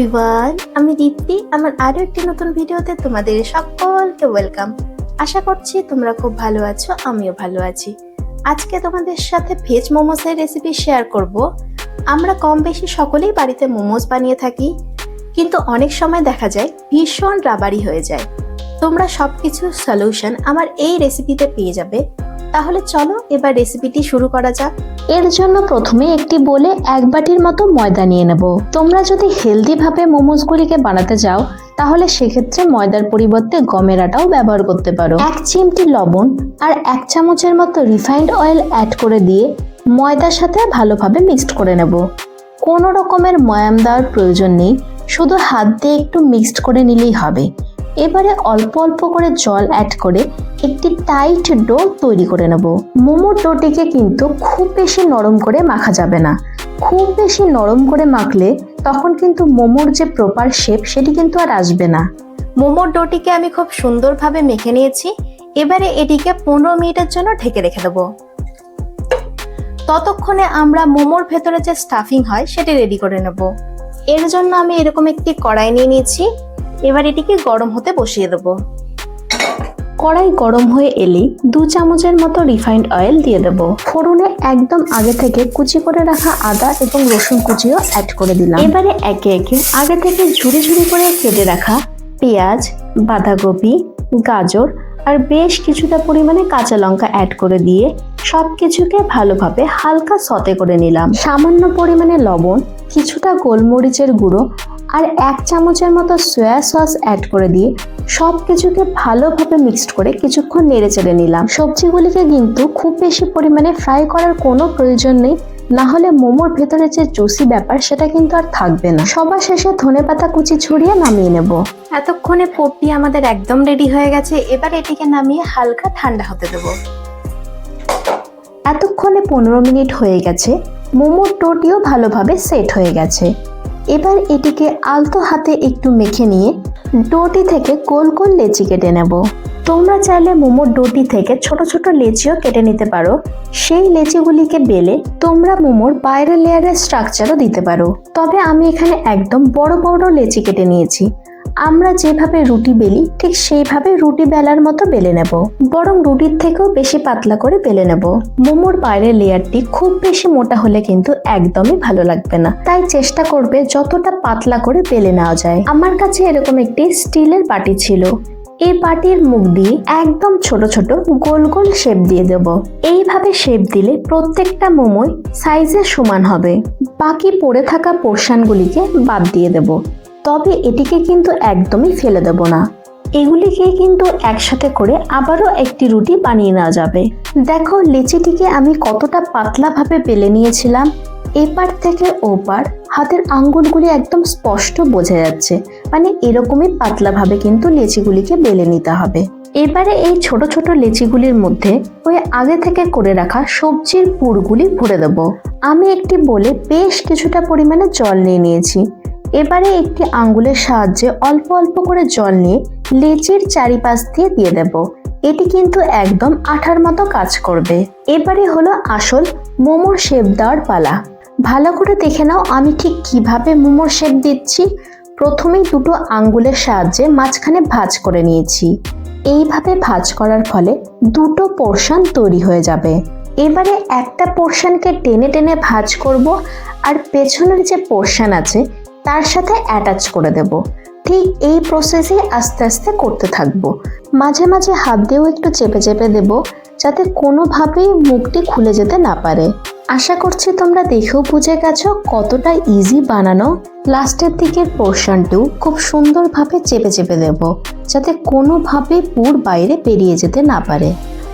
Everyone, আমি দীপ্তি। আমার আরো একটি নতুন ভিডিওতে তোমাদের সকলকে ওয়েলকাম। আশা করছি তোমরা খুব ভালো আছো, আমিও ভালো আছি। আজকে তোমাদের সাথে ভেজ মোমোসের রেসিপি শেয়ার করব। আমরা কম বেশি সকলেই বাড়িতে মোমোস বানিয়ে থাকি, কিন্তু অনেক সময় দেখা যায় ভীষণ রাবারি হয়ে যায়। তোমরা সবকিছুর সলিউশন আমার এই রেসিপিতে পেয়ে যাবে। তাহলে চলো এবার রেসিপিটি শুরু করা যাক। এর জন্য প্রথমে একটি বোলে 1 বাটির মতো ময়দা নিয়ে নেব। তোমরা যদি হেলদি ভাবে মোমোসগুলিকে বানাতে চাও তাহলে সেক্ষেত্রে ময়দার পরিবর্তে গমের আটাও ব্যবহার করতে পারো। 1 চিমটি লবণ আর 1 চামচের মতো রিফাইন্ড অয়েল অ্যাড করে দিয়ে ময়দার সাথে ভালোভাবে মিক্সড করে নেব। কোনো রকমের ময়াম দেওয়ার প্রয়োজন নেই, শুধু হাত দিয়ে একটু মিক্সড করে নিলেই হবে। এবারে অল্প অল্প করে জল অ্যাড করে একটি টাইট ডো তৈরি করে নেব। মোমোর ডোটিকে কিন্তু খুব বেশি নরম করে মাখা যাবে না। খুব বেশি নরম করে মাখলে তখন কিন্তু মোমোর যে প্রপার শেপ সেটি কিন্তু আর আসবে না। মোমোর ডোটিকে আমি খুব সুন্দরভাবে মেখে নিয়েছি। এবারে এটিকে 15 মিনিটের জন্য ঢেকে রেখে দেবো। ততক্ষণে আমরা মোমোর ভেতরে যে স্টাফিং হয় সেটি রেডি করে নেব। এর জন্য আমি এরকম একটি কড়াই নিয়ে নিয়েছি। এবার এটিকে গরম হতে বসিয়ে দেব। কড়াই গরম হয়ে এলেই 2 চামচের মতো রিফাইন্ড অয়েল দিয়ে দেব। ফোড়নে একদম আগে থেকে কুচি করে রাখা আদা এবং রসুন কুচিও অ্যাড করে দিলাম। এবারে একে একে আগে থেকে ঝুড়ি ঝুড়ি করে কেটে রাখা পেঁয়াজ, বাঁধাকপি, গাজর আর বেশ কিছুটা পরিমাণে কাঁচা লঙ্কা অ্যাড করে দিয়ে সবকিছুকে ভালোভাবে হালকা সতে করে নিলাম। সামান্য পরিমাণে লবণ, কিছুটা গোলমরিচের গুঁড়ো আর 1 চামচের মতো সয়া সস অ্যাড করে দিয়ে সবকিছুকে ভালোভাবে মিক্সড করে কিছুক্ষণ নেড়ে চেড়ে নিলাম। সবজিগুলিকে কিন্তু খুব বেশি পরিমাণে ফ্রাই করার কোনো প্রয়োজন নেই, না হলে মোমোর ভেতরে যে জুসি ব্যাপার সেটা কিন্তু আর থাকবে না। সবার শেষে ধনেপাতা কুচি ছড়িয়ে নামিয়ে নেব। এতক্ষণে পোটটি আমাদের একদম রেডি হয়ে গেছে। এবার এটিকে নামিয়ে হালকা ঠান্ডা হতে দেব। এতক্ষণে 15 মিনিট হয়ে গেছে। মোমোর ডোটিও ভালোভাবে সেট হয়ে গেছে। এবার এটিকে আলতো হাতে একটু মেখে নিয়ে ডোটি থেকে গোল গোল লেচি কেটে নেব। তোমরা চাইলে মোমোর ডোটি থেকে ছোট ছোট লেচিও কেটে নিতে পারো। সেই লেচিগুলিকে বেলে তোমরা মোমোর বাইরের লেয়ারের স্ট্রাকচারও দিতে পারো। তবে আমি এখানে একদম বড় বড় লেচি কেটে নিয়েছি। আমরা যেভাবে রুটি বেলি ঠিক সেইভাবে রুটি বেলার মতো বেলে নেব, বরং রুটির থেকেও বেশি পাতলা করে বেলে নেব। মোমোর বাইরের লেয়ারটি খুব বেশি মোটা হলে কিন্তু একদমই ভালো লাগবে না, তাই চেষ্টা করবে যতটা পাতলা করে বেলে নেওয়া যায়। আমার কাছে এরকম একটি স্টিলের বাটি ছিল। এই বাটির মুখ দিয়ে একদম ছোট ছোট গোল গোল শেপ দিয়ে দেব। এইভাবে শেপ দিলে প্রত্যেকটা মোমোই সাইজে সমান হবে। বাকি পড়ে থাকা পোর্শনগুলিকে বাদ দিয়ে দেব। তবে এটিকে কিন্তু একদমই ফেলে দেব না। এগুলিকে কিন্তু একসাথে করে আবারও একটি রুটি বানিয়ে নেওয়া যাবে। দেখো লেচিটিকে আমি কতটা পাতলা ভাবে বেলে নিয়েছিলাম। এপার থেকে ওপার হাতের আঙ্গুলগুলি একদম স্পষ্ট বোঝা যাচ্ছে, মানে এরকমই পাতলা ভাবে কিন্তু লেচিগুলিকে বেলে নিতে হবে। এবারে এই ছোট ছোট লেচিগুলির মধ্যে ওই আগে থেকে করে রাখা সবজির পুরগুলি ভরে দেব। আমি একটি বলে বেশ কিছুটা পরিমাণে জল নিয়ে নিয়েছি। এবারে একটি আঙ্গুলের সাহায্যে অল্প অল্প করে জল নিয়ে লেচির চারিপাশ দিয়ে দেব। এটি কিন্তু একদম আঠার মতো কাজ করবে। এবারে হলো আসল মোমোর শেপ দেওয়ার পালা। ভালো করে দেখে নাও আমি ঠিক কিভাবে মোমোর শেপ দিচ্ছি। প্রথমেই দুটো আঙ্গুলের সাহায্যে মাঝখানে ভাঁজ করে নিয়েছি। এইভাবে ভাঁজ করার ফলে দুটো পোর্শন তৈরি হয়ে যাবে। এবারে একটা পোর্শনকে টেনে টেনে ভাঁজ করব আর পেছনের যে পোর্শন আছে তার সাথে অ্যাটাচ করে দেব। ঠিক এই প্রসেসে আস্তে আস্তে করতে থাকবো। মাঝে মাঝে হাত দিয়েও একটু চেপে চেপে দেব, যাতে কোনোভাবেই মুখটি খুলে যেতে না পারে। আশা করছি তোমরা দেখেও বুঝে গেছো কতটা ইজি বানানো। লাস্টের দিকের পোর্শনটিও খুব সুন্দরভাবে চেপে চেপে দেব, যাতে কোনোভাবেই পুর বাইরে বেরিয়ে যেতে না পারে।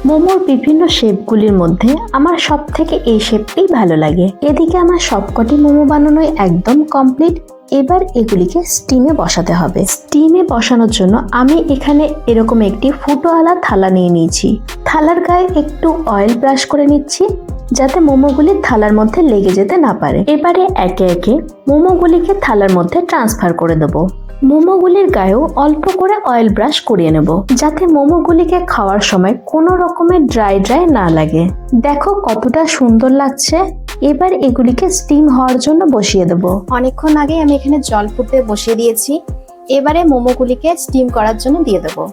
মোমোর বিভিন্ন শেপগুলির মধ্যে আমার সব থেকে এই শেপটাই ভালো লাগে। এদিকে আমার সবকটি মোমো বানানোই একদম কমপ্লিট। এবার এগুলিকে স্টিমে বসাতে হবে। স্টিমে বসানোর জন্য আমি এখানে এরকম একটি ফুটোওয়ালা থালা নিয়ে নিয়েছি। থালার গায়ে একটু অয়েল ব্রাশ করে নিচ্ছি, যাতে মোমোগুলি থালার মধ্যে লেগে যেতে না পারে। এবারে একে একে মোমোগুলিকে থালার মধ্যে ট্রান্সফার করে দেব। মোমোগুলির গায়েও অল্প করে অয়েল ব্রাশ করিয়ে নেব, যাতে মোমোগুলিকে খাওয়ার সময় কোনো রকমের ড্রাই না লাগে। দেখো কতটা সুন্দর লাগছে। এবার এগুলিকে স্টিম হওয়ার জন্য বসিয়ে দেবো। অনেকক্ষণ আগে আমি এখানে জল ফুটতে বসিয়ে দিয়েছি। এবারে মোমোগুলিকে স্টিম করার জন্য দিয়ে দেবো।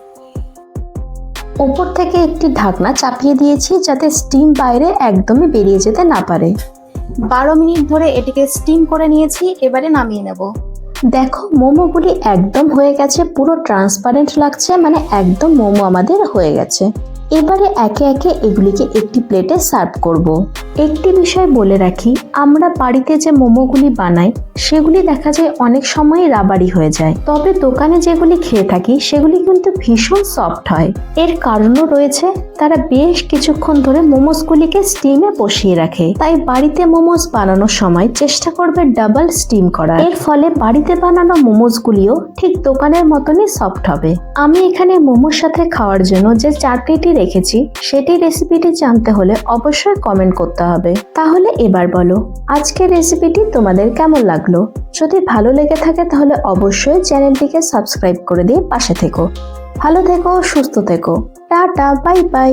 উপর থেকে একটি ঢাকনা চাপিয়ে দিয়েছি যাতে স্টিম বাইরে একদমই বেরিয়ে যেতে না পারে। 12 মিনিট ধরে এটিকে স্টিম করে নিয়েছি। এবারে নামিয়ে নেব। দেখো মোমোগুলি একদম হয়ে গেছে, পুরো ট্রান্সপারেন্ট লাগছে, মানে একদম মোমো আমাদের হয়ে গেছে। এবারে একে একে এগুলিকে একটি প্লেটে সার্ভ করব। একটি বিষয় বলে রাখি, আমরা বাড়িতে যে মোমোগুলি বানাই সেগুলি দেখা যায় অনেক সময় রাবারি হয়ে যায়, তবে দোকানে যেগুলি খেয়ে থাকি সেগুলি কিন্তু ভীষণ সফট হয়। এর কারণও রয়েছে, তারা বেশ কিছুক্ষণ ধরে মোমোসগুলিকে স্টিমে বসিয়ে রাখে। তাই বাড়িতে মোমোস বানানোর সময় চেষ্টা করবে ডাবল স্টিম করার। এর ফলে বাড়িতে বানানো মোমোসগুলিও ঠিক দোকানের মতনই সফট হবে। আমি এখানে মোমোর সাথে খাওয়ার জন্য যে চাটনিটি রেখেছি সেটি রেসিপিটি জানতে হলে অবশ্যই কমেন্ট করতে হবে। তাহলে এবার বলো, আজকের রেসিপিটি তোমাদের কেমন লাগলো? যদি ভালো লেগে থাকে তাহলে অবশ্যই চ্যানেলটিকে সাবস্ক্রাইব করে দিয়ে পাশে থেকো। ভালো থেকো, সুস্থ থেকো। Tata, bye bye.